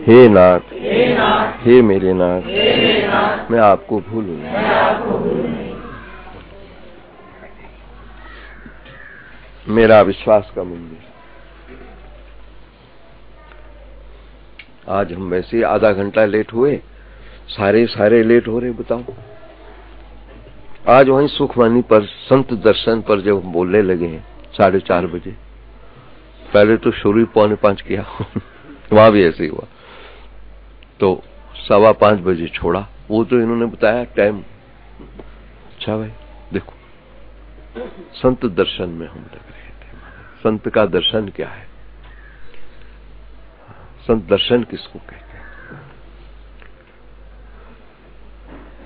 हे नाथ, हे मेरे नाथ, मैं आपको भूलूं नहीं। मेरा विश्वास का मंदिर। आज हम वैसे आधा घंटा लेट हुए, सारे लेट हो रहे। बताओ, आज वहीं सुखवानी पर संत दर्शन पर जब बोलने लगे हैं 4:30 बजे, पहले तो शुरू 4:45 किया वहां भी ऐसे ही हुआ, तो 5:15 बजे छोड़ा। वो तो इन्होंने बताया टाइम। अच्छा भाई देखो, संत दर्शन में हम लग रहे थे। संत का दर्शन क्या है? संत दर्शन किसको कहते हैं?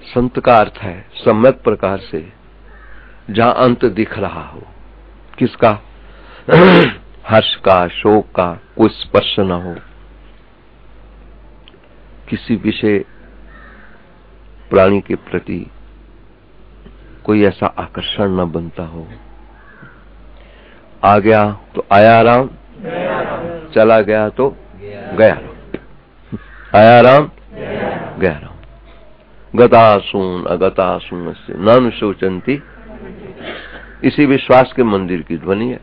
संत का अर्थ है सम्यक प्रकार से जहां अंत दिख रहा हो। किसका? हर्ष का, शोक का कोई स्पर्श न हो, किसी विषय प्राणी के प्रति कोई ऐसा आकर्षण न बनता हो। आ गया तो आया राम, चला गया तो गया राम। आया राम, गया राम। गतासून अगतासून से नानु शोचंती, इसी विश्वास के मंदिर की ध्वनि है।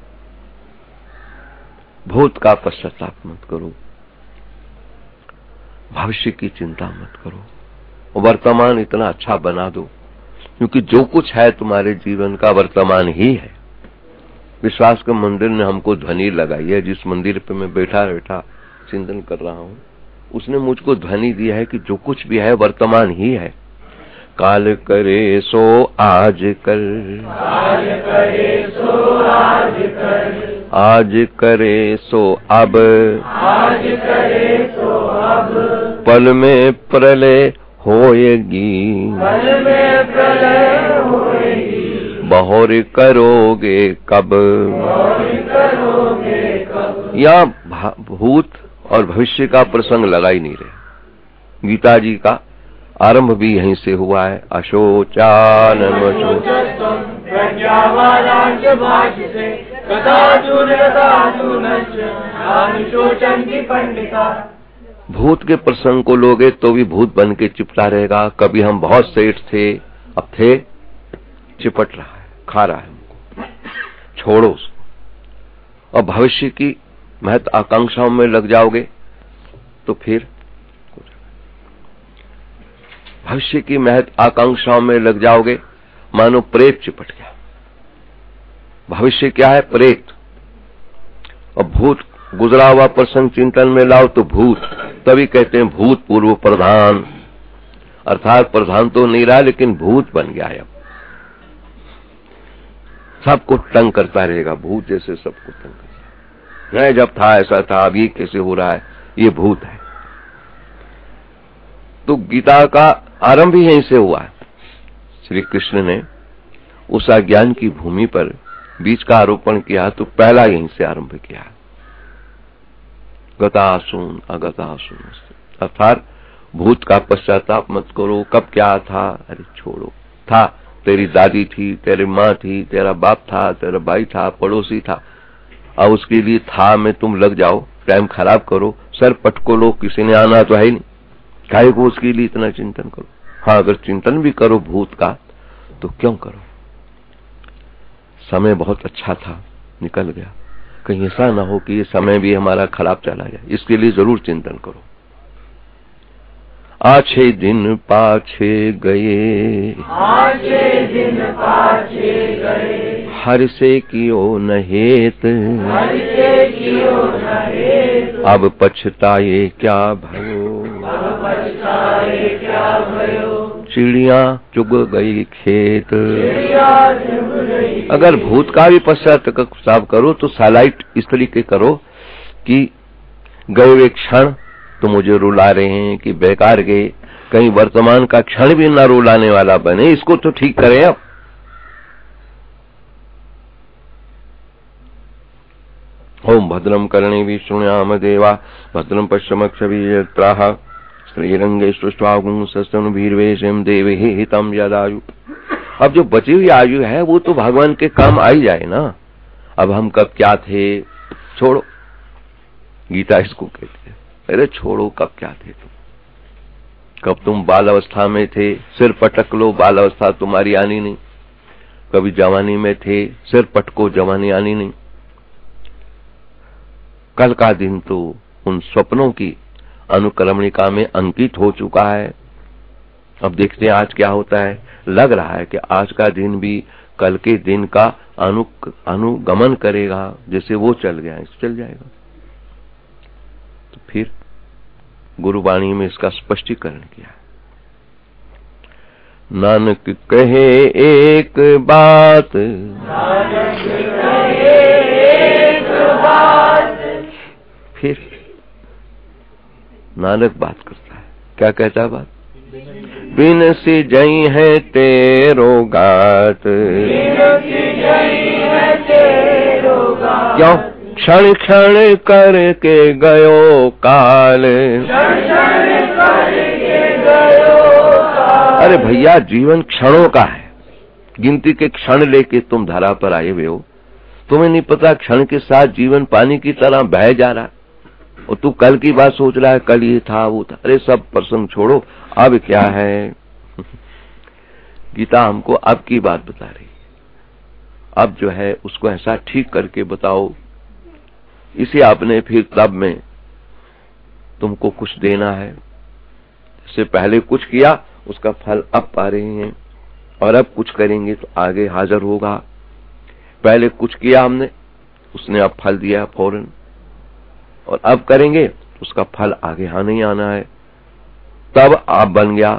भूत का पश्चाताप मत करो, भविष्य की चिंता मत करो, वर्तमान इतना अच्छा बना दो, क्योंकि जो कुछ है तुम्हारे जीवन का वर्तमान ही है। विश्वास के मंदिर ने हमको ध्वनि लगाई है। जिस मंदिर पे मैं बैठा बैठा चिंतन कर रहा हूं, उसने मुझको ध्वनि दी है कि जो कुछ भी है वर्तमान ही है। काल करे सो आज कर, आज करे सो आज कर, आज करे सो अब, आज करे सो अब, पल में प्रलय होएगी, पल में प्रलय होएगी, बहुर करोगे कब, बहुर करोगे कब। या भूत और भविष्य का प्रसंग लगा ही नहीं रहे। गीता जी का आरंभ भी यहीं से हुआ है। अशोचानम भूत के प्रसंग को लोगे तो भी भूत बन के चिपटा रहेगा। कभी हम बहुत सेठ थे, अब थे, चिपट रहा है, खा रहा है हमको, छोड़ो उसको। और भविष्य की महत आकांक्षाओं में लग जाओगे तो फिर भविष्य की महत आकांक्षाओं में लग जाओगे, मानो प्रेत चिपट गया। भविष्य क्या है? प्रेत। और भूत गुजरा हुआ प्रसंग चिंतन में लाओ तो भूत। तभी कहते हैं भूत पूर्व प्रधान, अर्थात प्रधान तो नहीं रहा लेकिन भूत बन गया है। अब सबको तंग करता रहेगा, भूत जैसे सबको तंग करता है। जब था ऐसा था, अब ये कैसे हो रहा है? ये भूत है। तो गीता का आरंभ ही यहीं से हुआ है। श्री कृष्ण ने उस अज्ञान की भूमि पर बीज का आरोपण किया तो पहला यहीं से आरंभ किया। गतासून अगतासून, अर्थात भूत का पश्चाताप मत करो। कब क्या था? अरे छोड़ो। था, तेरी दादी थी, तेरी माँ थी, तेरा बाप था, तेरा भाई था, पड़ोसी था। अब उसके लिए था में तुम लग जाओ, टाइम खराब करो, सर पटको लो, किसी ने आना तो है ही नहीं। काहे को उसके लिए इतना चिंतन करो? हाँ, अगर चिंतन भी करो भूत का तो क्यों करो? समय बहुत अच्छा था, निकल गया। कहीं ऐसा ना हो कि ये समय भी हमारा खराब चला जाए, इसके लिए जरूर चिंतन करो। आछे दिन पाछे गए, आछे दिन पाछे गए, हर से कियो न हेत, हर से कियो न हेत, अब पछताए क्या भयो, अब पछताए क्या भयो, चिड़िया चुग गई खेत, चिड़िया चुग गई। अगर भूत का भी पश्चाताप करो तो सालाइट इस तरीके करो कि गए हुए क्षण तो मुझे रुला रहे हैं कि बेकार गए, कहीं वर्तमान का क्षण भी ना रुलाने वाला बने, इसको तो ठीक करें। अब ओम भद्रम कर्णे विष्णुयाम देवा, भद्रम पश्चिमक्षभित्राः, श्रीरंगे सृष्ट्वागुं सस्तनु भीर्वेशम देवे हितम यदायु। अब जो बची हुई आयु है वो तो भगवान के काम आई जाए ना। अब हम कब क्या थे छोड़ो, गीता इसको कहती है। अरे छोड़ो, कब क्या थे तुम, कब तुम बाल अवस्था में थे, सिर पटक लो, बाल अवस्था तुम्हारी आनी नहीं। कभी जवानी में थे, सिर पटको, जवानी आनी नहीं। कल का दिन तो उन स्वप्नों की अनुक्रमणिका में अंकित हो चुका है। अब देखते हैं आज क्या होता है। लग रहा है कि आज का दिन भी कल के दिन का अनुगमन करेगा, जैसे वो चल गया चल जाएगा। तो फिर गुरुवाणी में इसका स्पष्टीकरण किया। नानक कहे एक बात, फिर नानक बात करता है। क्या कहता है बात? बिन सी जई है तेरो गात, क्यों क्षण क्षण करके गयो काल। अरे भैया, जीवन क्षणों का है, गिनती के क्षण लेके तुम धरा पर आए हुए हो। तुम्हें नहीं पता क्षण के साथ जीवन पानी की तरह बह जा रहा है, और तू कल की बात सोच रहा है, कल ये था वो था। अरे सब प्रसंग छोड़ो, अब क्या है। गीता हमको अब की बात बता रही है। अब जो है उसको ऐसा ठीक करके बताओ। इसे आपने फिर तब में तुमको कुछ देना है। इससे पहले कुछ किया, उसका फल अब पा रहे हैं, और अब कुछ करेंगे तो आगे हाजिर होगा। पहले कुछ किया हमने, उसने अब फल दिया फौरन, और अब करेंगे तो उसका फल आगे नहीं आना है। तब आप बन गया।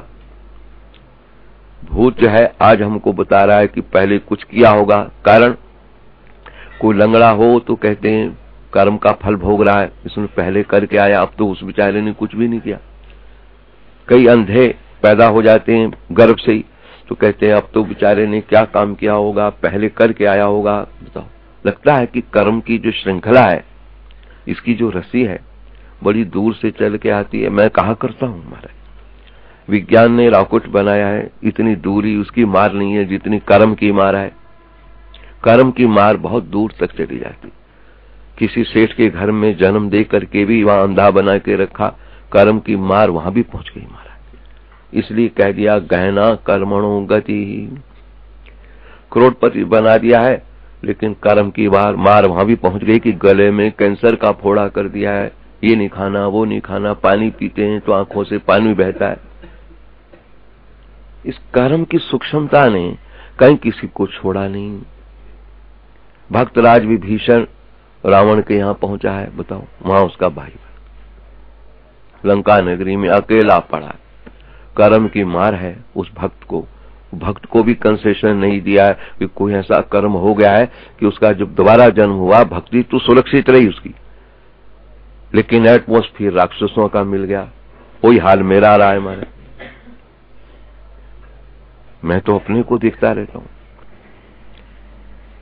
भूत जो है आज हमको बता रहा है कि पहले कुछ किया होगा। कारण कोई लंगड़ा हो तो कहते हैं कर्म का फल भोग रहा है, इसने पहले करके आया, अब तो उस बेचारे ने कुछ भी नहीं किया। कई अंधे पैदा हो जाते हैं गर्भ से ही, तो कहते हैं अब तो बेचारे ने क्या काम किया होगा, पहले करके आया होगा। बताओ, लगता है कि कर्म की जो श्रृंखला है, इसकी जो रस्सी है, बड़ी दूर से चल के आती है। मैं कहा करता हूं, महाराज, विज्ञान ने रॉकेट बनाया है, इतनी दूरी उसकी मार नहीं है जितनी कर्म की मार है। कर्म की मार बहुत दूर तक चली जाती। किसी सेठ के घर में जन्म दे करके भी वहां अंधा बना के रखा, कर्म की मार वहां भी पहुंच गई महाराज। इसलिए कह दिया गहना कर्मणो गति। करोड़पति बना दिया है, लेकिन कर्म की मार वहां भी पहुंच गई कि गले में कैंसर का फोड़ा कर दिया है। ये नहीं खाना, वो नहीं खाना, पानी पीते हैं तो आंखों से पानी बहता है। इस कर्म की सूक्ष्मता ने कहीं किसी को छोड़ा नहीं। भक्तराज विभीषण रावण के यहां पहुंचा है, बताओ, वहां उसका भाई लंका नगरी में अकेला पड़ा। कर्म की मार है उस भक्त को भी कंसेशन नहीं दिया है कि कोई ऐसा कर्म हो गया है कि उसका जब दोबारा जन्म हुआ, भक्ति तो सुरक्षित रही उसकी, लेकिन एटमॉस्फियर राक्षसों का मिल गया। वही हाल मेरा रहा है। हमारे मैं तो अपने को देखता रहता हूं।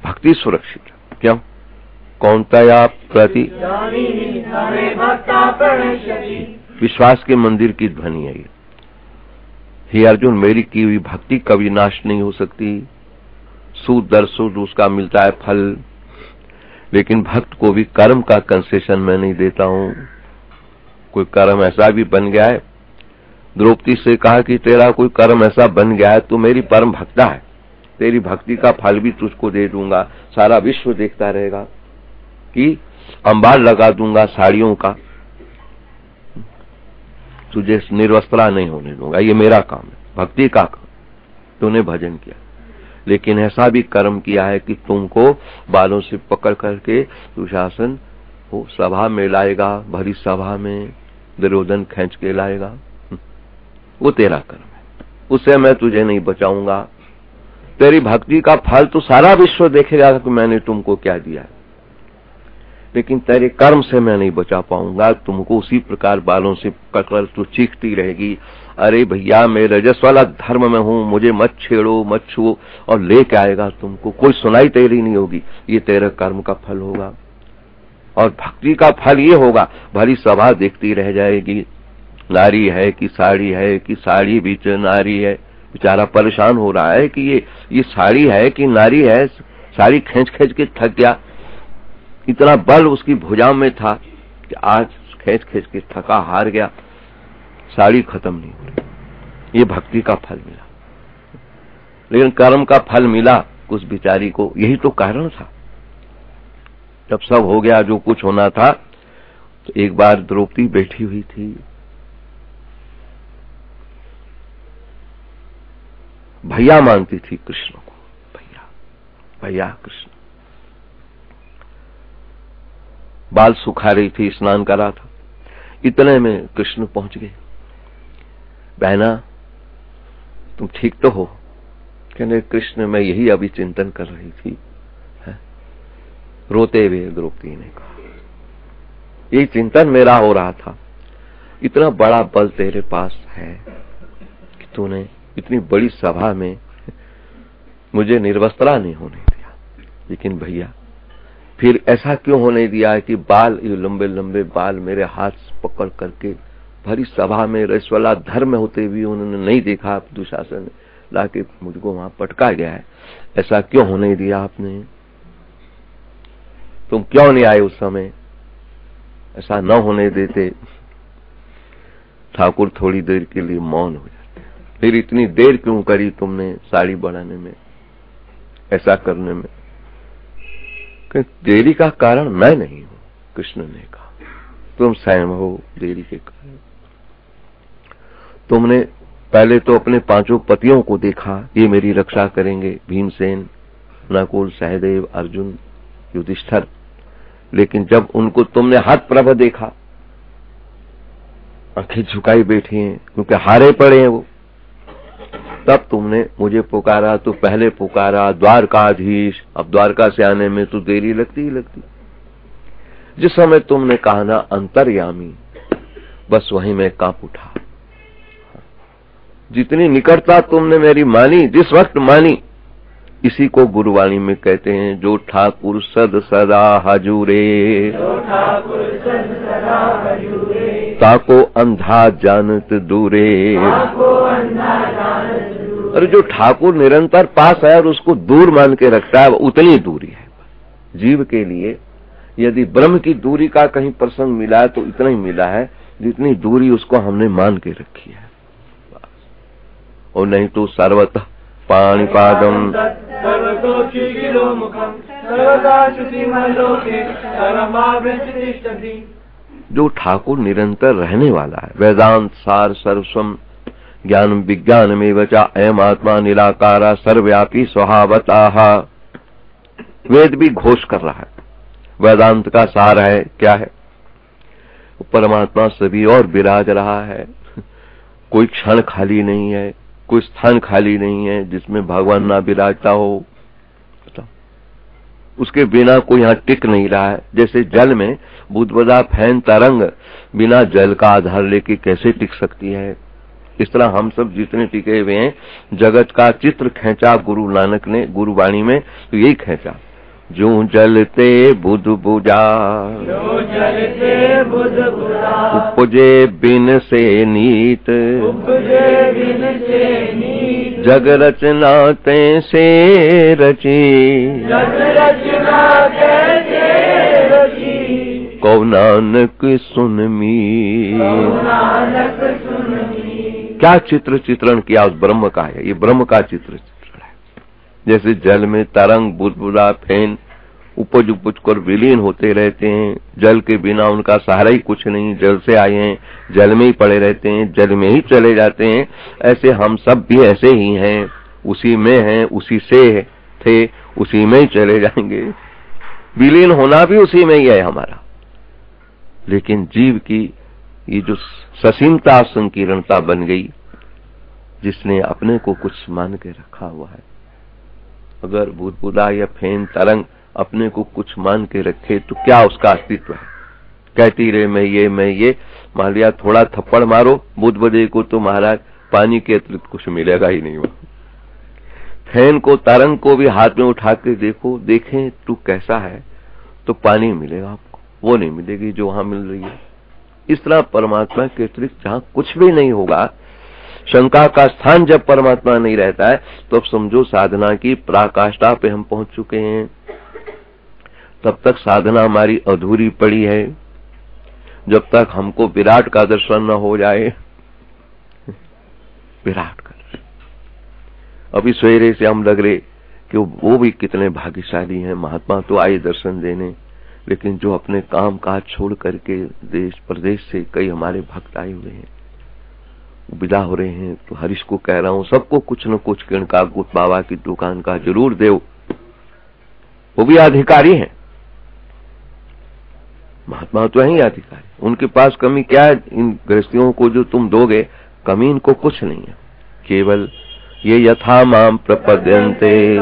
भक्ति सुरक्षित, क्यों? कौनतया प्रति विश्वास के मंदिर की ध्वनि है ये। हे अर्जुन, मेरी की हुई भक्ति कभी नाश नहीं हो सकती। सूद दर सूद उसका मिलता है फल, लेकिन भक्त को भी कर्म का कंसेशन मैं नहीं देता हूं। कोई कर्म ऐसा भी बन गया है, द्रौपदी से कहा कि तेरा कोई कर्म ऐसा बन गया है, तू मेरी परम भक्ता है, तेरी भक्ति का फल भी तुझको दे दूंगा। सारा विश्व देखता रहेगा कि अंबार लगा दूंगा साड़ियों का, तुझे निर्वस्त्रा नहीं होने दूंगा। ये मेरा काम है, भक्ति का काम। तूने भजन किया, लेकिन ऐसा भी कर्म किया है कि तुमको बालों से पकड़ करके दुशासन वो सभा में लाएगा, भरी सभा में दुर्योधन खींच के लाएगा। वो तेरा कर्म है, उससे मैं तुझे नहीं बचाऊंगा। तेरी भक्ति का फल तो सारा विश्व देखेगा कि मैंने तुमको क्या दिया है, लेकिन तेरे कर्म से मैं नहीं बचा पाऊंगा। तुमको उसी प्रकार बालों से पकड़ तू चीखती रहेगी, अरे भैया मैं रजस वाला धर्म में हूं, मुझे मत छेड़ो मत छुओ, और लेके आएगा तुमको। कोई सुनाई तेरी नहीं होगी। ये तेरे कर्म का फल होगा। और भक्ति का फल ये होगा, भरी सभा देखती रह जाएगी, नारी है कि साड़ी है कि साड़ी बीच नारी है। बेचारा परेशान हो रहा है कि ये साड़ी है कि नारी है। साड़ी खींच खींच के थक गया, इतना बल उसकी भुजा में था कि आज खींच खींच के थका हार गया, साड़ी खत्म नहीं हो रही। ये भक्ति का फल मिला, लेकिन कर्म का फल मिला उस बिचारी को, यही तो कारण था। जब सब हो गया जो कुछ होना था, तो एक बार द्रौपदी बैठी हुई थी, भैया मानती थी कृष्ण को, भैया भैया कृष्ण। बाल सुखा रही थी, स्नान करा था, इतने में कृष्ण पहुंच गए। बहना तुम ठीक तो हो? कहने कृष्ण मैं यही अभी चिंतन कर रही थी, है? रोते हुए द्रौपदी ने कहा, यही चिंतन मेरा हो रहा था, इतना बड़ा बल तेरे पास है कि तूने इतनी बड़ी सभा में मुझे निर्वस्त्रा नहीं होने दिया। लेकिन भैया फिर ऐसा क्यों होने दिया कि बाल, ये लंबे लंबे बाल मेरे हाथ पकड़ करके भरी सभा में रसवाला धर्म होते हुए उन्होंने नहीं देखा, दुशासन ने लाके मुझको वहां पटका गया है, ऐसा क्यों होने दिया आपने? तुम क्यों नहीं आए उस समय? ऐसा न होने देते। ठाकुर थोड़ी देर के लिए मौन हो जाते, फिर इतनी देर क्यों करी तुमने साड़ी बढ़ाने में, ऐसा करने में? देरी का कारण मैं नहीं हूं, कृष्ण ने कहा, तुम स्वयं हो देरी के कारण। तुमने पहले तो अपने पांचों पतियों को देखा, ये मेरी रक्षा करेंगे, भीमसेन, नकुल, सहदेव, अर्जुन, युधिष्ठिर, लेकिन जब उनको तुमने हाथ प्रभ देखा, आंखें झुकाई बैठी हैं क्योंकि हारे पड़े हैं वो, तब तुमने मुझे पुकारा, तो पहले पुकारा द्वारकाधीश, अब द्वारका से आने में तो देरी लगती ही लगती। जिस समय तुमने कहा ना अंतर्यामी, बस वहीं मैं कांप उठा। जितनी निकटता तुमने मेरी मानी, जिस वक्त मानी, इसी को गुरुवाणी में कहते हैं, जो ठाकुर सद सदा हजूरे, ताको अंधा जानत दूरे। और जो ठाकुर निरंतर पास है और उसको दूर मान के रखता है, वो उतनी दूरी है जीव के लिए। यदि ब्रह्म की दूरी का कहीं प्रसंग मिला है तो इतना ही मिला है जितनी दूरी उसको हमने मान के रखी है, और नहीं तो सर्वतः पाणिपादम जो ठाकुर निरंतर रहने वाला है। वेदांत सार सर्वस्वम ज्ञान विज्ञान में बचा अयम आत्मा निराकारा सर्वव्यापी स्वभावतः। वेद भी घोष कर रहा है, वेदांत का सार है क्या है? परमात्मा सभी और विराज रहा है, कोई क्षण खाली नहीं है, कोई स्थान खाली नहीं है जिसमें भगवान ना विराजता हो। उसके बिना कोई यहाँ टिक नहीं रहा है। जैसे जल में बुदबुदा फैन तरंग बिना जल का आधार लेके कैसे टिक सकती है, इस तरह हम सब जितने टिके हुए हैं, जगत का चित्र खींचा गुरु नानक ने गुरुवाणी में, तो यही खींचा, जो जलते बुध बुझा, उपजे बिन से नीत, जग रचना तैसे रची, कौ नानक सुन मी। क्या चित्र चित्रण किया उस ब्रह्म का है, ये ब्रह्म का चित्र चित्रण है। जैसे जल में तरंग बुदबुदा फैन उपज उपज कर विलीन होते रहते हैं, जल के बिना उनका सहारा ही कुछ नहीं, जल से आए हैं जल में ही पड़े रहते हैं, जल में ही चले जाते हैं। ऐसे हम सब भी ऐसे ही हैं, उसी में हैं, उसी से थे, उसी में ही चले जाएंगे, विलीन होना भी उसी में ही है हमारा। लेकिन जीव की ये जो ससीमता संकीर्णता बन गई, जिसने अपने को कुछ मान के रखा हुआ है, अगर बुदबुदा या फैन तरंग अपने को कुछ मान के रखे तो क्या उसका अस्तित्व है? कहती रहे मैं ये, मान लिया थोड़ा थप्पड़ मारो बुदबुदे को तो महाराज पानी के अतिरिक्त कुछ मिलेगा ही नहीं। फैन को तरंग को भी हाथ में उठा के देखो, देखें तू कैसा है, तो पानी मिलेगा आपको, वो नहीं मिलेगी जो वहां मिल रही है। इस तरह परमात्मा के अतिरिक्त जहां कुछ भी नहीं होगा, शंका का स्थान जब परमात्मा नहीं रहता है, तो अब समझो साधना की पराकाष्ठा पे हम पहुंच चुके हैं। तब तक साधना हमारी अधूरी पड़ी है। जब तक हमको विराट का दर्शन न हो जाए। विराट का दर्शन अभी सवेरे से हम लग रहे कि वो भी कितने भाग्यशाली हैं। महात्मा तो आए दर्शन देने, लेकिन जो अपने काम काज छोड़ करके देश प्रदेश से कई हमारे भक्त आए हुए हैं, विदा हो रहे हैं। तो हरीश को कह रहा हूं, सबको कुछ न कुछ किरण का गुट बाबा की दुकान का जरूर दो। वो भी अधिकारी हैं, महात्मा तो हैं अधिकारी, उनके पास कमी क्या है? इन गृहस्थियों को जो तुम दोगे, कमी इनको कुछ नहीं है। केवल ये यथा माम प्रपद्यन्ते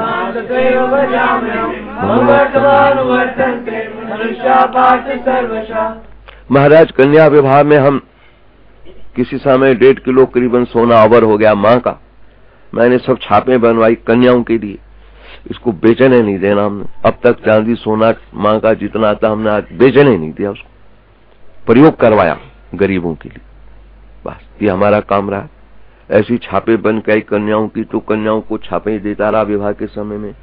महाराज, कन्या विवाह में हम किसी समय 1.5 किलो करीबन सोना अवर हो गया माँ का। मैंने सब छापे बनवाई कन्याओं के लिए, इसको बेचने नहीं देना हमने। अब तक चांदी सोना माँ का जितना आता हमने आज बेचने नहीं दिया, उसको प्रयोग करवाया गरीबों के लिए। बस ये हमारा काम रहा। ऐसी छापे बन के आई कन्याओं की, तो कन्याओं को छापे देता रहा विवाह के समय में।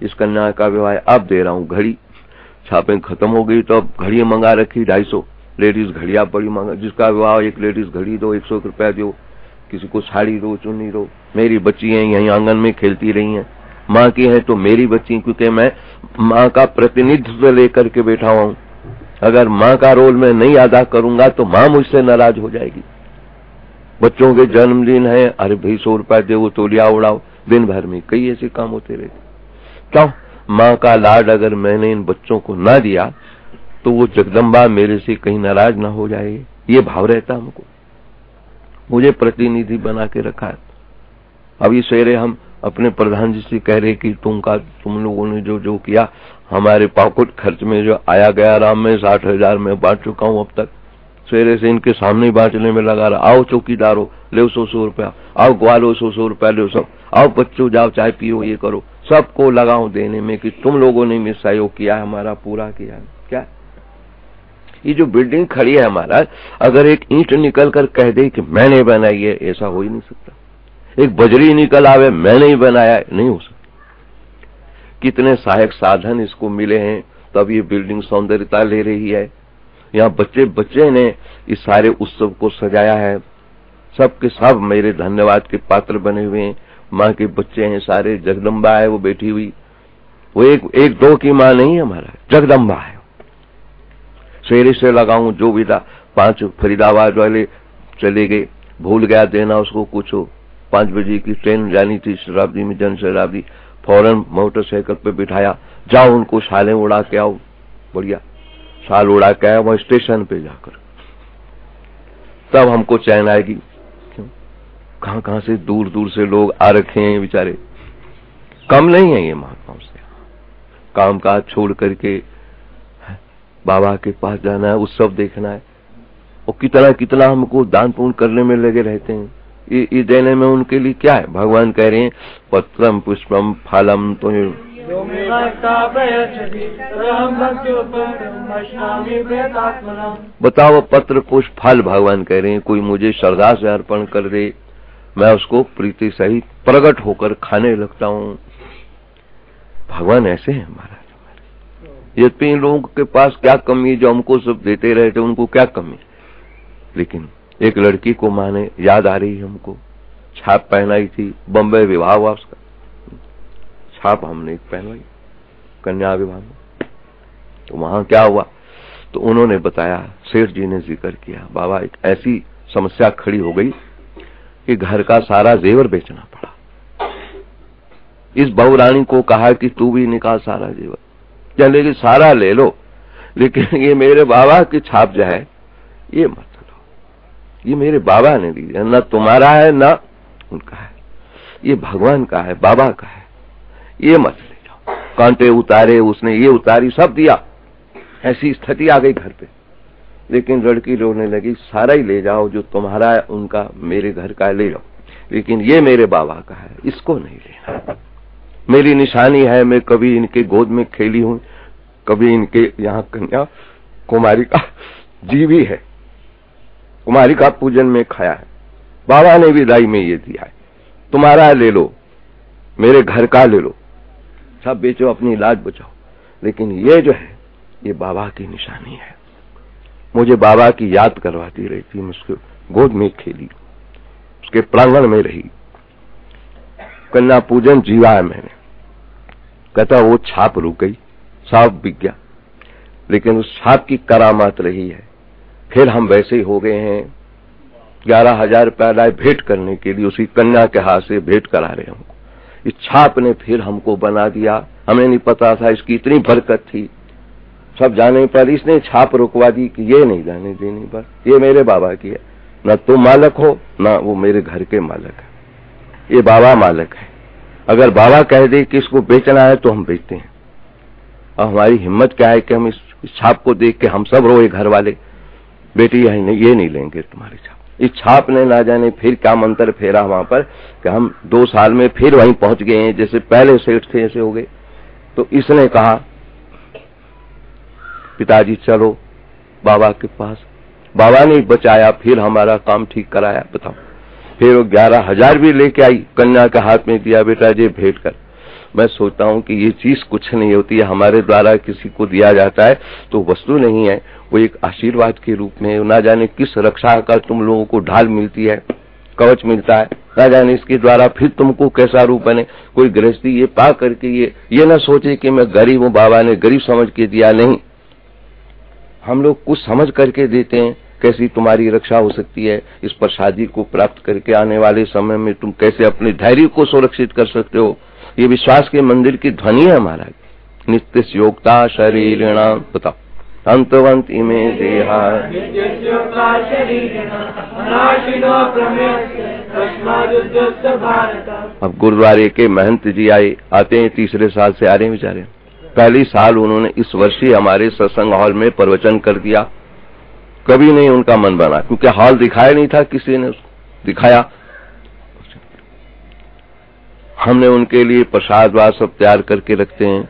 इस कन्या का विवाह अब दे रहा हूँ घड़ी, छापे खत्म हो गई तो अब घड़ी मंगा रखी 250 लेडीज घड़िया बड़ी मांगा। जिसका विवाह एक लेडीज घड़ी दो, 100 रुपया दो, किसी को साड़ी दो, चुन्नी दो। मेरी बच्ची है यहीं आंगन में खेलती रही हैं, माँ की है तो मेरी बच्ची, क्योंकि मैं माँ का प्रतिनिधित्व लेकर के बैठा हुआ हूँ। अगर माँ का रोल मैं नहीं अदा करूंगा तो माँ मुझसे नाराज हो जाएगी। बच्चों के जन्मदिन है, अरे भाई 100 रुपया दे, तोलिया उड़ाओ, दिन भर में कई ऐसे काम होते रहते। क्यों? माँ का लाड अगर मैंने इन बच्चों को ना दिया तो वो जगदम्बा मेरे से कहीं नाराज ना हो जाए, ये भाव रहता हमको। मुझे प्रतिनिधि बना के रखा है। अभी सवेरे हम अपने प्रधान जी से कह रहे कि तुम लोगों ने जो जो किया, हमारे पॉकेट खर्च में जो आया गया राम में 60,000 में बांट चुका हूं अब तक। सवेरे से इनके सामने ही बांटने में लगा रहा। आओ चौकीदारो, ले 100 रुपया, आओ ग्वालो 100 रुपया ले, सब आओ बच्चों जाओ चाय पियो, ये करो, सबको लगाओ देने में कि तुम लोगों ने में सहयोग किया है, हमारा पूरा किया है। क्या ये जो बिल्डिंग खड़ी है हमारा, अगर एक ईंट निकल कर कह दे कि मैंने बनाई है, ऐसा हो ही नहीं सकता। एक बजरी निकल आवे मैंने ही बनाया है, नहीं हो सकता। कितने सहायक साधन इसको मिले हैं, तब ये बिल्डिंग सौंदर्यता ले रही है। यहाँ बच्चे ने इस सारे उत्सव को सजाया है। सबके सब मेरे धन्यवाद के पात्र बने हुए हैं। माँ के बच्चे हैं सारे, जगदम्बा है वो बैठी हुई, वो एक दो की माँ नहीं है, हमारा जगदम्बा है। सवेरे से लगाऊं जो विदा, 5 फरीदाबाद वाले चले गए, भूल गया देना उसको कुछ। 5 बजे की ट्रेन जानी थी शताब्दी में, जन शताब्दी, फौरन मोटरसाइकिल पे बिठाया, जाओ उनको शालें उड़ा के आओ। बढ़िया शाल उड़ा के आया वहां स्टेशन पे जाकर, तब हमको चैन आएगी। क्यों? कहां से दूर दूर से लोग आ रखे हैं बेचारे, कम नहीं है ये महात्माओं से। काम काज छोड़ करके बाबा के पास जाना है, उत्सव देखना है, और कितना कितना हमको दान पुण्य करने में लगे रहते हैं। ये देने में उनके लिए क्या है? भगवान कह रहे हैं पत्रम पुष्पम फलम तो बताओ, पत्र पुष्प फल भगवान कह रहे हैं। कोई मुझे श्रद्धा से अर्पण कर दे, मैं उसको प्रीति सहित प्रकट होकर खाने लगता हूँ। भगवान ऐसे हैं महाराज हमारे। यद्यपि इन लोगों के पास क्या कमी है, जो हमको सब देते रहते, उनको क्या कमी है। लेकिन एक लड़की को माँ ने याद आ रही है हमको, छाप पहनाई थी, बम्बई विवाह हुआ उसका, छाप हमने एक पहनवाई कन्या विवाह में। तो वहां क्या हुआ, तो उन्होंने बताया, सेठ जी ने जिक्र किया, बाबा एक ऐसी समस्या खड़ी हो गई कि घर का सारा जेवर बेचना पड़ा। इस बहुरानी को कहा कि तू भी निकाल सारा जेवर, चलेगी सारा ले लो, लेकिन ये मेरे बाबा की छाप जो है ये मत लो, ये मेरे बाबा ने दी है, न तुम्हारा है न उनका है, ये भगवान का है, बाबा का है, ये मत ले जाओ। कांटे उतारे उसने, ये उतारी, सब दिया। ऐसी स्थिति आ गई घर पे। लेकिन लड़की रोने लगी, सारा ही ले जाओ, जो तुम्हारा है उनका, मेरे घर का है ले जाओ, लेकिन ये मेरे बाबा का है, इसको नहीं लेना। मेरी निशानी है, मैं कभी इनके गोद में खेली हूं, कभी इनके यहाँ कन्या कुमारी का जी भी है, कुमारी का पूजन में खाया है, बाबा ने विदाई में ये दिया है, तुम्हारा ले लो, मेरे घर का ले लो, सब बेचो, अपनी लाज बचाओ, लेकिन ये जो है ये बाबा की निशानी है। मुझे बाबा की याद करवाती रही थी। मैं उसके गोद में खेली, उसके प्रांगण में रही, कन्या पूजन जीवा है मैंने। कहता वो छाप रुक गई, साफ बिक गया, लेकिन उस छाप की करामात रही है। फिर हम वैसे ही हो गए हैं। 11,000 रुपया लाए भेंट करने के लिए, उसी कन्या के हाथ से भेंट करा रहे हमको। इस छाप ने फिर हमको बना दिया। हमें नहीं पता था इसकी इतनी बरकत थी। सब जाने पर इसने छाप रुकवा दी कि ये नहीं जाने देनी, बस ये मेरे बाबा की है, न तुम मालक हो न वो मेरे घर के मालक है, ये बाबा मालक है। अगर बाबा कह दे कि इसको बेचना है तो हम बेचते हैं। और हमारी हिम्मत क्या है कि हम इस छाप को देख के हम सब रोए घर वाले, बेटी ये नहीं लेंगे तुम्हारी छाप। इस छाप ने ना जाने फिर क्या मंत्र फेरा वहां पर कि हम 2 साल में फिर वहीं पहुंच गए हैं, जैसे पहले सेठ थे ऐसे हो गए। तो इसने कहा पिताजी चलो बाबा के पास। बाबा ने बचाया, फिर हमारा काम ठीक कराया। बताओ, फिर वो 11,000 भी लेके आई, कन्या के हाथ में दिया, बेटा ये भेंट कर। मैं सोचता हूँ कि ये चीज कुछ नहीं होती है, हमारे द्वारा किसी को दिया जाता है तो वस्तु नहीं है, वो एक आशीर्वाद के रूप में। ना जाने किस रक्षा का तुम लोगों को ढाल मिलती है, कवच मिलता है, ना जाने इसके द्वारा फिर तुमको कैसा रूप बने। कोई गृहस्थी ये पा करके ये ना सोचे कि मैं गरीब हूँ, बाबा ने गरीब समझ के दिया। नहीं, हम लोग कुछ समझ करके देते हैं, कैसी तुम्हारी रक्षा हो सकती है। इस प्रसादी को प्राप्त करके आने वाले समय में तुम कैसे अपने धैर्य को सुरक्षित कर सकते हो। ये विश्वास के मंदिर की ध्वनि है हमारा। नित्य योगता शरीरिणाम, बताओ, अंतवंत इमे देहा। अब गुरुद्वारे के महंत जी आते हैं, तीसरे साल से आ रहे हैं बेचारे। पहली साल उन्होंने इस वर्ष ही हमारे सत्संग हॉल में प्रवचन कर दिया। कभी नहीं उनका मन बना, क्योंकि हॉल दिखाया नहीं था, किसी ने उसको दिखाया। हमने उनके लिए प्रसाद वाद सब तैयार करके रखते हैं।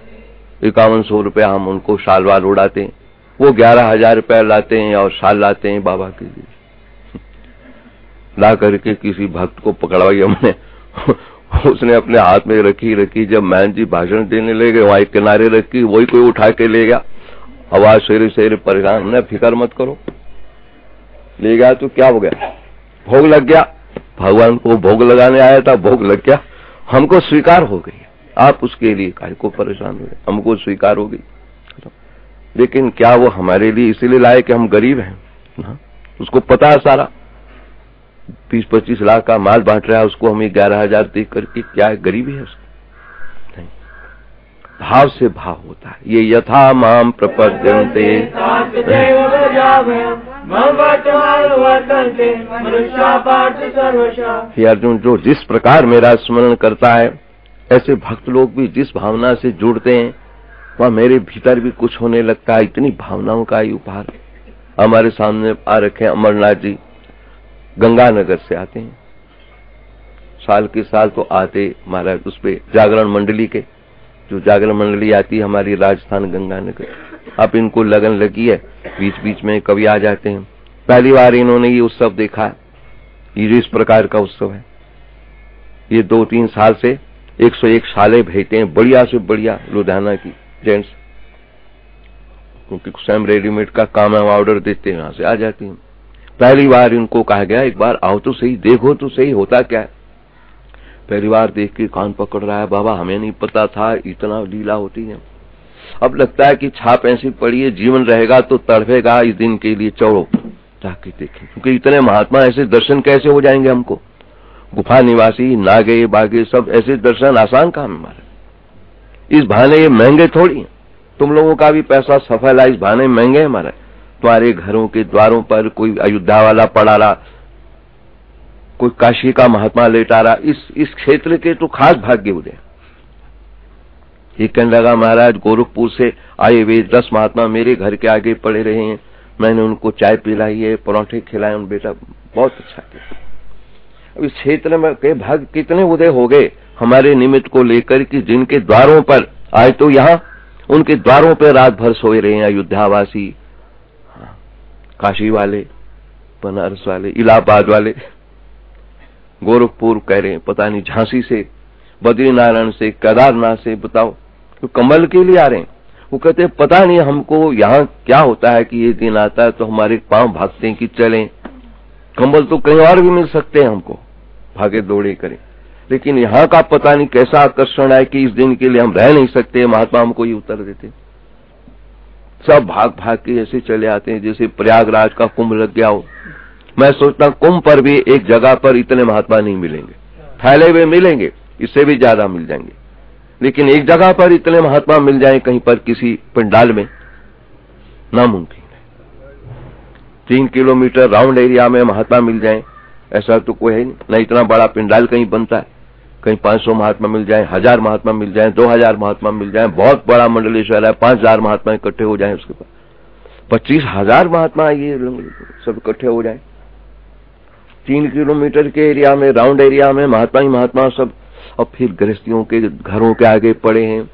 5100 रुपया हम उनको शाल वाल उड़ाते हैं। वो 11,000 रुपया लाते हैं और शाल लाते हैं बाबा के लिए। ला करके किसी भक्त को पकड़वाई हमने, उसने अपने हाथ में रखी। जब महंत जी भाषण देने लगे, वहां किनारे रखी, वही कोई उठा के ले गया। आवाज शेरे परेशान, हमने फिक्र मत करो, ले गया तो क्या हो गया, भोग लग गया। भगवान को भोग लगाने आया था, भोग लग गया, हमको स्वीकार हो गई। आप उसके लिए काहे को परेशान हुए, हमको स्वीकार हो गई। लेकिन क्या वो हमारे लिए इसलिए लाए कि हम गरीब हैं? ना, उसको पता है सारा। 20-25 लाख का माल बांट रहा है, उसको हमें 11,000 दे करके क्या है, गरीबी है उसकी? नहीं, भाव से भाव होता है। ये यथा माम प्रपद्यन्ते हे अर्जुन, जो जिस प्रकार मेरा स्मरण करता है, ऐसे भक्त लोग भी जिस भावना से जुड़ते हैं, वहां मेरे भीतर भी कुछ होने लगता है। इतनी भावनाओं का ही उपहार हमारे सामने आ रखे हैं। अमरनाथ जी गंगानगर से आते हैं, साल के साल तो आते महाराज। उस पे जागरण मंडली के, जो जागरण मंडली आती है हमारी राजस्थान गंगानगर, अब इनको लगन लगी है, बीच बीच में कभी आ जाते हैं। पहली बार इन्होंने ये उत्सव देखा है, ये इस प्रकार का उत्सव है। ये 2-3 साल से 101 शाले भेजते हैं, बढ़िया से बढ़िया लुधियाना की जेंट्स, क्योंकि स्वयं रेडीमेड का काम है, ऑर्डर देते हैं, वहां से आ जाती हैं। पहली बार इनको कहा गया एक बार आओ तो सही, देखो तो सही होता क्या है। पहली बार देख के कान पकड़ रहा है, बाबा हमें नहीं पता था इतना लीला होती है। अब लगता है कि छाप ऐसी पड़ी है, जीवन रहेगा तो तड़पेगा इस दिन के लिए, चलो जाके देखें। क्योंकि इतने महात्मा ऐसे दर्शन कैसे हो जाएंगे हमको। गुफा निवासी, नागे बागे सब ऐसे दर्शन आसान काम है हमारे। इस बहाने ये महंगे थोड़ी हैं, तुम लोगों का भी पैसा सफल है, इस बहाने महंगे है हमारे। तुम्हारे घरों के द्वारों पर कोई अयोध्या वाला पड़ा रहा, कोई काशी का महात्मा लेटा रहा, इस क्षेत्र के तो खास भाग्य उदय। ये कहने लगा महाराज गोरखपुर से आए हुए 10 महात्मा मेरे घर के आगे पड़े रहे हैं, मैंने उनको चाय पिलाई है, पराठे खिलाए, उन बेटा बहुत अच्छा किया। अब इस क्षेत्र में के भाग कितने उदय हो गए हमारे निमित्त को लेकर कि जिनके द्वारों पर आए तो यहाँ उनके द्वारों पर रात भर सोए रहे हैं। अयोध्यावासी, काशी वाले, बनारस वाले, इलाहाबाद वाले, गोरखपुर कह रहे हैं, पता नहीं झांसी से, बद्रीनारायण से, केदारनाथ से, बताओ तो कमल के लिए आ रहे हैं। वो कहते हैं पता नहीं हमको यहाँ क्या होता है कि ये दिन आता है तो हमारे पांव भागते हैं कि चलें। कंबल तो कहीं और भी मिल सकते हैं हमको, भागे दौड़े करें, लेकिन यहाँ का पता नहीं कैसा आकर्षण है कि इस दिन के लिए हम रह नहीं सकते। महात्मा हमको ये उत्तर देते, सब भाग भाग के ऐसे चले आते हैं जैसे प्रयागराज का कुंभ लग गया हो। मैं सोचता हूँ कुंभ पर भी एक जगह पर इतने महात्मा नहीं मिलेंगे, फैले हुए मिलेंगे, इससे भी ज्यादा मिल जाएंगे, लेकिन एक जगह पर इतने महात्मा मिल जाए कहीं पर किसी पंडाल में, नामुमकिन है। 3 किलोमीटर राउंड एरिया में महात्मा मिल जाए ऐसा तो कोई है नहीं। न इतना बड़ा पंडाल कहीं बनता है, कहीं 500 महात्मा मिल जाए, 1000 महात्मा मिल जाए, 2000 महात्मा मिल जाए, बहुत बड़ा मंडलेश्वर है, 5000 महात्मा इकट्ठे हो जाए, उसके बाद 25,000 महात्मा ये सब इकट्ठे हो जाए 3 किलोमीटर के एरिया में, राउंड एरिया में महात्मा ही महात्मा सब। और फिर गृहस्थियों के घरों के आगे पड़े हैं,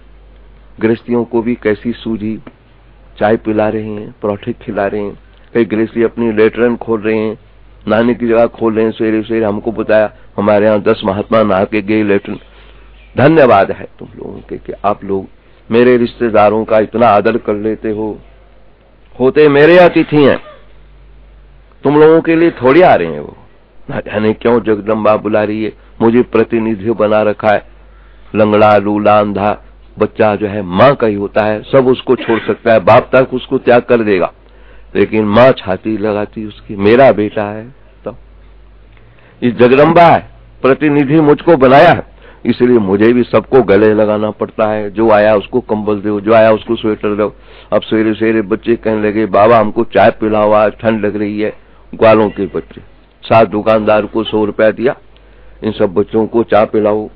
गृहस्थियों को भी कैसी सूझी, चाय पिला रहे हैं, पराठे खिला रहे हैं, कई गृहस्थी अपनी लेटरन खोल रहे हैं, नहाने की जगह खोल रहे हैं। सवेरे सवेरे हमको बताया हमारे यहाँ 10 महात्मा नहा के गए लेटरन। धन्यवाद है तुम लोगों के कि आप लोग मेरे रिश्तेदारों का इतना आदर कर लेते हो, होते मेरे अतिथि हैं, तुम लोगों के लिए थोड़ी आ रहे हैं वो। न जाने क्यों जगदम्बा बुला रही है, मुझे प्रतिनिधि बना रखा है। लंगड़ा लूला अंधा बच्चा जो है माँ का ही होता है, सब उसको छोड़ सकता है, बाप तक उसको त्याग कर देगा, लेकिन माँ छाती लगाती उसकी, मेरा बेटा है। तो ये जगदम्बा है, प्रतिनिधि मुझको बनाया है, इसलिए मुझे भी सबको गले लगाना पड़ता है। जो आया उसको कंबल दो, जो आया उसको स्वेटर दो। अब सवेरे सवेरे बच्चे कहने लगे बाबा हमको चाय पिलाओ, आज ठंड लग रही है। ग्वालों के बच्चे, 7 दुकानदार को 100 रुपया दिया, इन सब बच्चों को चाय पिलाओ।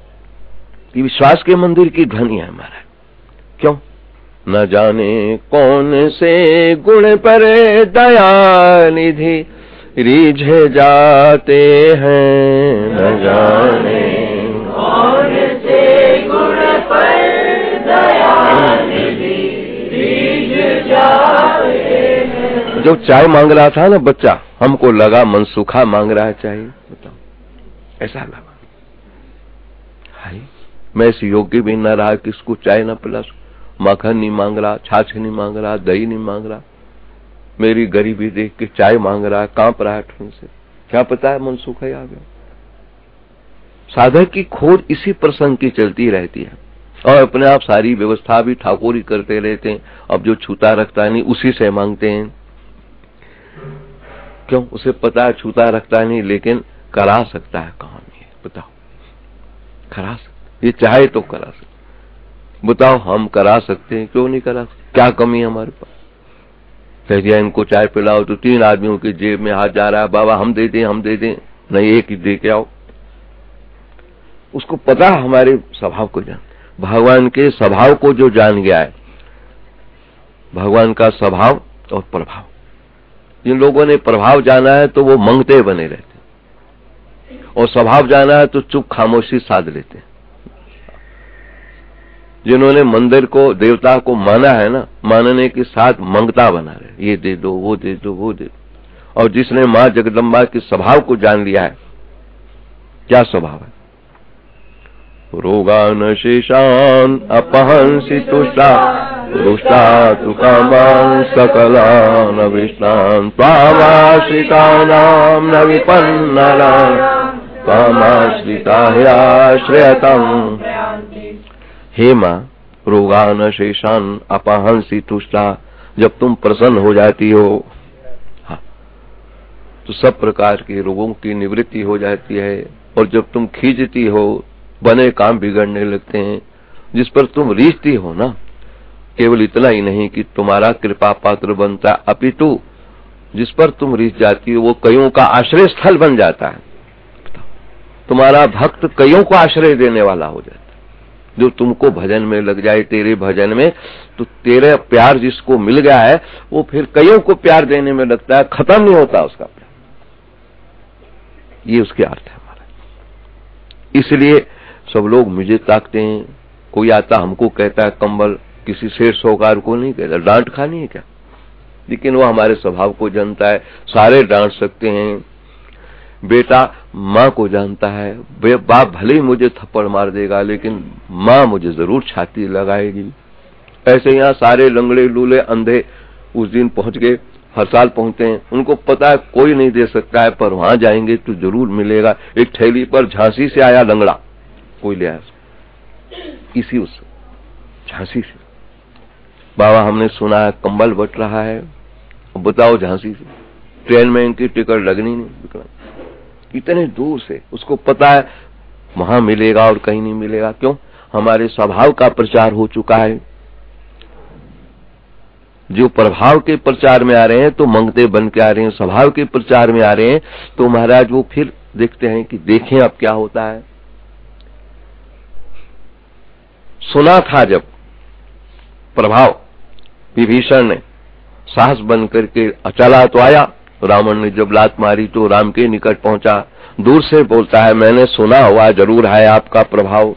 ये विश्वास के मंदिर की ध्वनि है हमारा। क्यों? न जाने कौन से गुण पर दया निधि रीझे जाते हैं, न जाने कौन से गुण पर दया निधि रीझ जाते हैं। जो चाय मांग रहा था ना बच्चा, हमको लगा मनसूखा मांग रहा है चाय, बताओ ऐसा लगा। हाय मैं इस योग्य भी न रहा कि इसको चाय न पिला, मक्खन नहीं मांग रहा, छाछ नहीं मांग रहा, दही नहीं मांग रहा, मेरी गरीबी देख के चाय मांग रहा है, कांप रहा है ठंड से। क्या पता है मनसूखा ही आ गया। साधक की खोज इसी प्रसंग की चलती रहती है, और अपने आप सारी व्यवस्था भी ठाकुर ही करते रहते हैं। अब जो छूता रखता नहीं उसी से मांगते हैं। क्यों? उसे पता है छूता रखता नहीं, लेकिन करा सकता है काम। ये बताओ, करा सकता, ये चाहे तो करा सकता। बताओ हम करा सकते हैं, क्यों नहीं करा सकते? क्या कमी है हमारे पास? कह दिया इनको चाय पिलाओ तो 3 आदमियों की जेब में हाथ जा रहा है, बाबा हम दे दें, हम दे दें। नहीं, एक ही दे के आओ। उसको पता है हमारे स्वभाव को जान, भगवान के स्वभाव को जो जान गया है, भगवान का स्वभाव और प्रभाव। जिन लोगों ने प्रभाव जाना है तो वो मंगते बने रहते, और स्वभाव जाना है तो चुप खामोशी साध लेते हैं। जिन्होंने मंदिर को, देवता को माना है ना, मानने के साथ मंगता बना रहे, ये दे दो, वो दे दो, वो दे दो। और जिसने मां जगदम्बा के स्वभाव को जान लिया है, क्या स्वभाव है? रोगान शेषान अपहंसि तुष्टा, रुष्टा तु कामान सकलान अविष्टान, त्वामाश्रितानां न विपन्नानां, त्वामाश्रिता ह्याश्रयतम्। हे मां, रोगान शेषान अपहंसि तुष्टा, जब तुम प्रसन्न हो जाती हो, हाँ, तो सब प्रकार के रोगों की निवृत्ति हो जाती है। और जब तुम खींचती हो, बने काम बिगड़ने लगते हैं। जिस पर तुम रीझती हो ना, केवल इतना ही नहीं कि तुम्हारा कृपा पात्र बनता, अपितु जिस पर तुम रीझ जाती हो वो कईयों का आश्रय स्थल बन जाता है। तुम्हारा भक्त कईयों को आश्रय देने वाला हो जाता है। जो तुमको भजन में लग जाए, तेरे भजन में, तो तेरे प्यार जिसको मिल गया है वो फिर कईयों को प्यार देने में लगता है, खत्म नहीं होता उसका प्यार। ये उसके अर्थ है हमारा। इसलिए सब लोग मुझे ताकते हैं। कोई आता हमको कहता है कंबल, किसी शेर सौकार को नहीं कहता, डांट खानी है क्या? लेकिन वो हमारे स्वभाव को जानता है। सारे डांट सकते हैं, बेटा माँ को जानता है, बाप भले ही मुझे थप्पड़ मार देगा लेकिन माँ मुझे जरूर छाती लगाएगी। ऐसे यहाँ सारे लंगड़े लूले अंधे उस दिन पहुंच गए, हर साल पहुंचते हैं। उनको पता है कोई नहीं दे सकता है, पर वहां जाएंगे तो जरूर मिलेगा। एक थैली पर झांसी से आया लंगड़ा, कोई ले आया इसी उस झांसी से। बाबा हमने सुना है कंबल बट रहा है, बताओ झांसी से, ट्रेन में इनकी टिकट लगनी नहीं, इतने दूर से। उसको पता है वहां मिलेगा और कहीं नहीं मिलेगा। क्यों? हमारे स्वभाव का प्रचार हो चुका है। जो प्रभाव के प्रचार में आ रहे हैं तो मंगते बन के आ रहे हैं, स्वभाव के प्रचार में आ रहे हैं तो महाराज वो फिर देखते हैं कि देखें अब क्या होता है। सुना था जब प्रभाव, विभीषण ने साहस बन करके चला तो आया, रावण ने जब लात मारी तो राम के निकट पहुंचा, दूर से बोलता है मैंने सुना हुआ जरूर है आपका प्रभाव,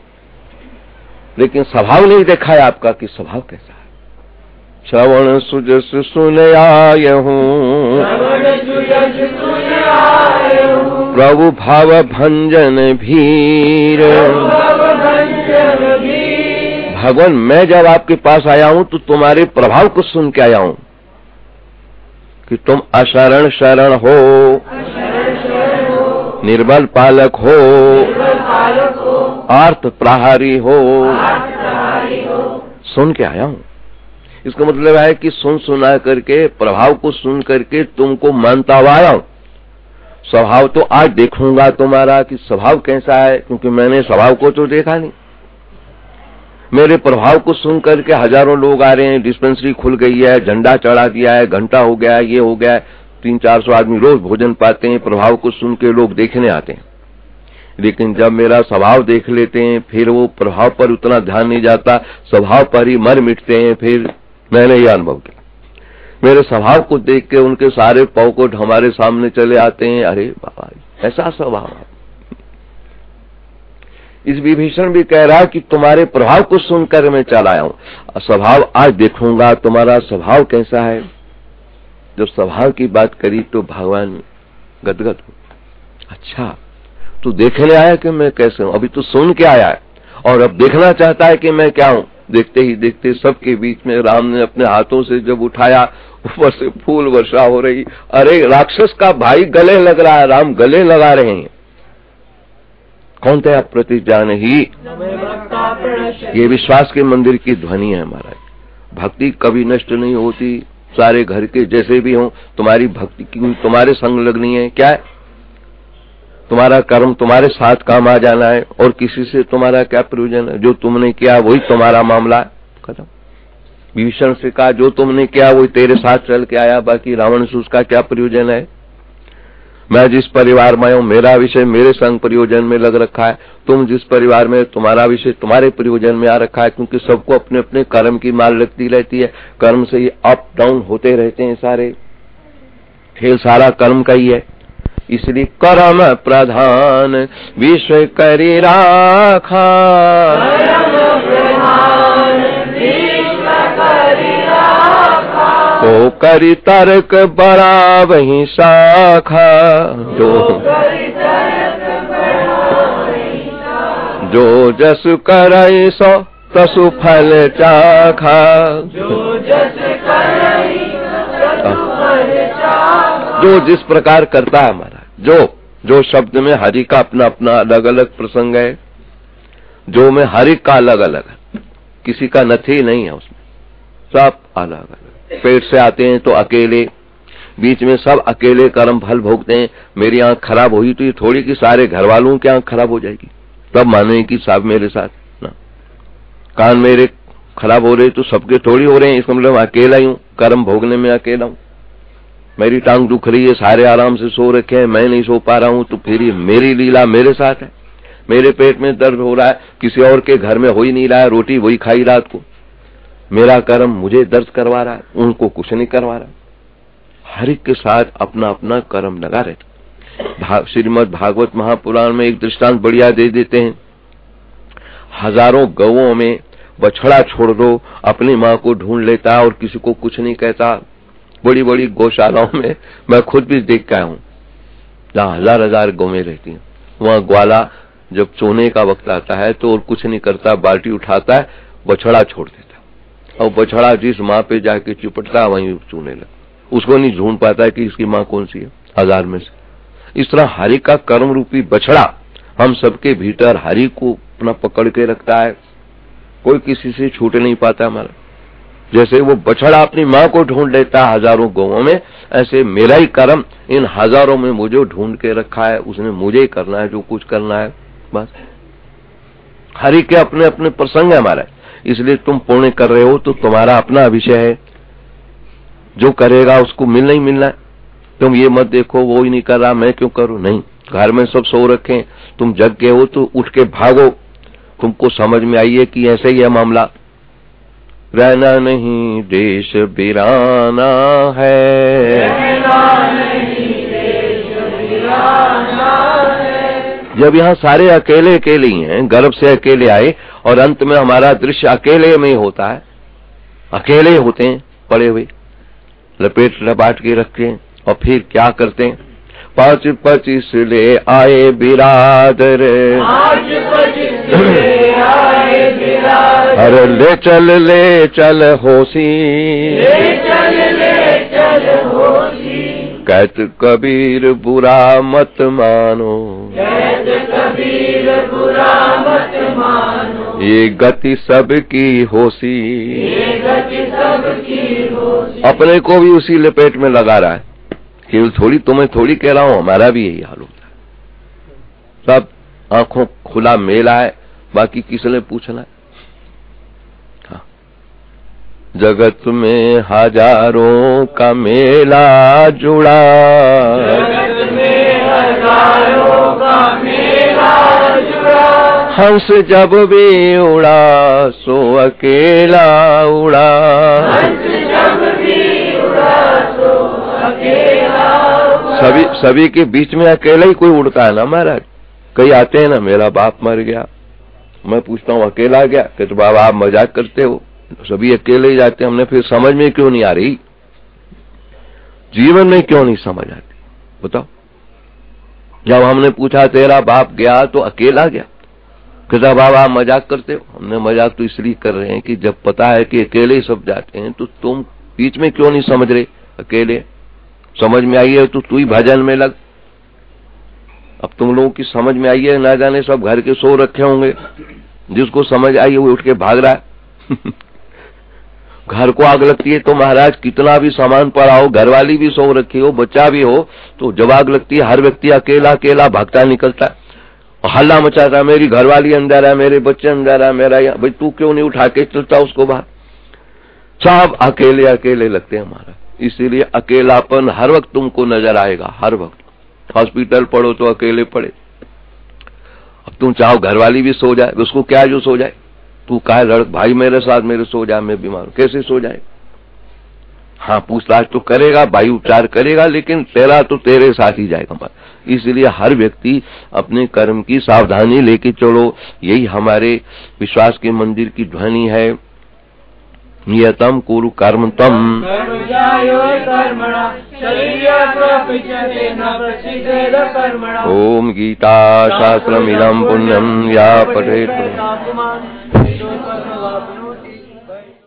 लेकिन स्वभाव नहीं देखा है आपका कि स्वभाव कैसा है। श्रवण सुजस सुन आयहूं, प्रभु भाव भंजन भीर। भगवान मैं जब आपके पास आया हूं तो तुम्हारे प्रभाव को सुन के आया हूं कि तुम अशरण शरण हो, निर्बल पालक हो, आर्त प्रहारी हो, सुन के आया हूं। इसका मतलब है कि सुन सुना करके, प्रभाव को सुन करके तुमको मानता हुआ आया हूं। स्वभाव तो आज देखूंगा तुम्हारा कि स्वभाव कैसा है, क्योंकि मैंने स्वभाव को तो देखा नहीं। मेरे प्रभाव को सुन करके हजारों लोग आ रहे हैं, डिस्पेंसरी खुल गई है, झंडा चढ़ा दिया है, घंटा हो गया है, ये हो गया है, 300-400 आदमी रोज भोजन पाते हैं। प्रभाव को सुन के लोग देखने आते हैं, लेकिन जब मेरा स्वभाव देख लेते हैं फिर वो प्रभाव पर उतना ध्यान नहीं जाता, स्वभाव पर ही मर मिटते हैं। फिर मैंने ये अनुभव किया, मेरे स्वभाव को देख के उनके सारे पौकोट हमारे सामने चले आते हैं। अरे बाबा ऐसा स्वभाव। इस विभीषण भी कह रहा कि तुम्हारे प्रभाव को सुनकर मैं चल आया हूं, स्वभाव आज देखूंगा तुम्हारा स्वभाव कैसा है। जब स्वभाव की बात करी तो भगवान गदगद हो। अच्छा तू देखने आया कि मैं कैसे हूं, अभी तो सुन के आया है और अब देखना चाहता है कि मैं क्या हूं। देखते ही देखते सबके बीच में राम ने अपने हाथों से जब उठाया, ऊपर से फूल वर्षा हो रही। अरे राक्षस का भाई गले लग रहा है, राम गले लगा रहे हैं। कौन थे आप प्रतिजान ही, ये विश्वास के मंदिर की ध्वनि है महाराज। भक्ति कभी नष्ट नहीं होती, सारे घर के जैसे भी हों, तुम्हारी भक्ति की तुम्हारे संग लगनी है। क्या है तुम्हारा कर्म, तुम्हारे साथ काम आ जाना है, और किसी से तुम्हारा क्या प्रयोजन है। जो तुमने किया वही तुम्हारा मामला है, खत्म। विभीषण से कहा जो तुमने किया वही तेरे साथ चल के आया, बाकी रावण से उसका क्या प्रयोजन है। मैं जिस परिवार में हूं मेरा विषय मेरे संग प्रयोजन में लग रखा है, तुम जिस परिवार में तुम्हारा विषय तुम्हारे प्रयोजन में आ रखा है, क्योंकि सबको अपने अपने कर्म की माल लगती रहती है। कर्म से ही अप डाउन होते रहते हैं, सारे खेल सारा कर्म का ही है। इसलिए कर्म प्रधान विश्व करी राखा, तो करी तर्क बड़ा वही शाखा। जो जस करई सो तसु फल चाखा। जो जिस प्रकार करता है महाराज, जो शब्द में हरि का अपना अपना अलग अलग प्रसंग है, जो में हरि का अलग अलग है, किसी का नथी नहीं है उसमें, सब अलग अलग। पेट से आते हैं तो अकेले, बीच में सब अकेले कर्म फल भोगते हैं। मेरी आंख खराब हुई तो ये थोड़ी कि सारे घर वालों की आंख खराब हो जाएगी, तब माने कि साहब मेरे साथ ना। कान मेरे खराब हो रहे तो सबके थोड़ी हो रहे हैं, इसका मतलब अकेला ही हूं, कर्म भोगने में अकेला हूं। मेरी टांग दुख रही है, सारे आराम से सो रखे हैं, मैं नहीं सो पा रहा हूं, तो फिर ये मेरी लीला मेरे साथ है। मेरे पेट में दर्द हो रहा है, किसी और के घर में हो ही नहीं रहा है, रोटी वही खाई रात को। मेरा कर्म मुझे दर्द करवा रहा है, उनको कुछ नहीं करवा रहा। हर एक के साथ अपना अपना कर्म लगा रहता। श्रीमद् भागवत महापुराण में एक दृष्टांत बढ़िया दे देते हैं। हजारों गौओं में बछड़ा छोड़ दो, अपनी माँ को ढूंढ लेता और किसी को कुछ नहीं कहता। बड़ी बड़ी गौशालाओं में मैं खुद भी देख के आया हूं, जहां हजार हजार गौएं रहती हैं। वहां ग्वाला जब चोने का वक्त आता है तो और कुछ नहीं करता, बाल्टी उठाता है, बछड़ा छोड़ देता। और बछड़ा जिस माँ पे जाके चिपटता वहीं चूने लगा, उसको नहीं ढूंढ पाता है कि इसकी माँ कौन सी है 1000 में से। इस तरह हरि का कर्म रूपी बछड़ा हम सबके भीतर हरि को अपना पकड़ के रखता है, कोई किसी से छूट नहीं पाता हमारा। जैसे वो बछड़ा अपनी माँ को ढूंढ लेता है हजारों गौओं में, ऐसे मेरा ही कर्म इन हजारों में मुझे ढूंढ के रखा है, उसने मुझे ही करना है जो कुछ करना है। बस हरि के अपने अपने प्रसंग है हमारा, इसलिए तुम पुण्य कर रहे हो तो तुम्हारा अपना विषय है, जो करेगा उसको मिलना ही मिलना है। तुम ये मत देखो वो ही नहीं कर रहा मैं क्यों करूं, नहीं, घर में सब सो रखे, तुम जग गए हो तो उठ के भागो, तुमको समझ में आइए कि ऐसे ही है मामला। रहना नहीं देश वीराना है, जब यहाँ सारे अकेले अकेले ही हैं, गर्भ से अकेले आए और अंत में हमारा दृश्य अकेले में ही होता है, अकेले होते हैं पड़े हुए, लपेट लपाट के रखते हैं और फिर क्या करते हैं, 5-25 ले आए बिरादर, अरे ले चल होशी, कहत कबीर बुरा मत मानो, ये गति सबकी होशी, अपने को भी उसी लपेट में लगा रहा है, केवल थोड़ी तुम्हें थोड़ी कह रहा हूं, हमारा भी यही हाल होता है। सब आंखों खुला मेला है, बाकी किसने पूछना है। हाँ। जगत में हजारों का मेला जुड़ा, जगत में हजारों का मेला जुड़ा, हंस जब भी उड़ा सो अकेला उड़ा, हंस जब भी उड़ा सो अकेला उड़ा। सभी के बीच में अकेला ही कोई उड़ता है ना महाराज। कई आते हैं ना, मेरा बाप मर गया, मैं पूछता हूँ अकेला गया, कि तो बाबा आप मजाक करते हो, सभी अकेले ही जाते हैं। हमने फिर समझ में क्यों नहीं आ रही, जीवन में क्यों नहीं समझ आती बताओ। जब हमने पूछा तेरा बाप गया तो अकेला गया, कहता बाबा आप मजाक करते हो। हमने मजाक तो इसलिए कर रहे हैं कि जब पता है कि अकेले ही सब जाते हैं तो तुम बीच में क्यों नहीं समझ रहे, अकेले समझ में आई है तो तू ही भजन में लग। अब तुम लोगों की समझ में आई है, ना जाने सब घर के सो रखे होंगे, जिसको समझ आई है वो उठ के भाग रहा है। घर को आग लगती है तो महाराज कितना भी सामान पड़ा हो, घरवाली भी सो रखी हो, बच्चा भी हो, तो जब आग लगती है हर व्यक्ति अकेला अकेला भागता निकलता है और हल्ला मचाता है, मेरी घरवाली अंदर है, मेरे बच्चे अंदर है, मेरा यहाँ। भाई तू क्यों नहीं उठा के चलता उसको बाहर। सब अकेले अकेले लगते हैं हमारा, इसीलिए अकेलापन हर वक्त तुमको नजर आएगा, हर वक्त। हॉस्पिटल पढ़ो तो अकेले पड़े। अब तुम चाहो घरवाली भी सो जाए, उसको क्या जो सो जाए, तू कहे लड़क भाई मेरे साथ मेरे सो जाए, मैं बीमार हूं, कैसे सो जाए। हाँ पूछताछ तो करेगा, भाई उपचार करेगा, लेकिन तेरा तो तेरे साथ ही जाएगा। इसलिए हर व्यक्ति अपने कर्म की सावधानी लेके चलो, यही हमारे विश्वास के मंदिर की ध्वनि है। नियतम कुरु कर्म तम, ओम गीता शास्त्रमिदं पुण्यं या पठेत्।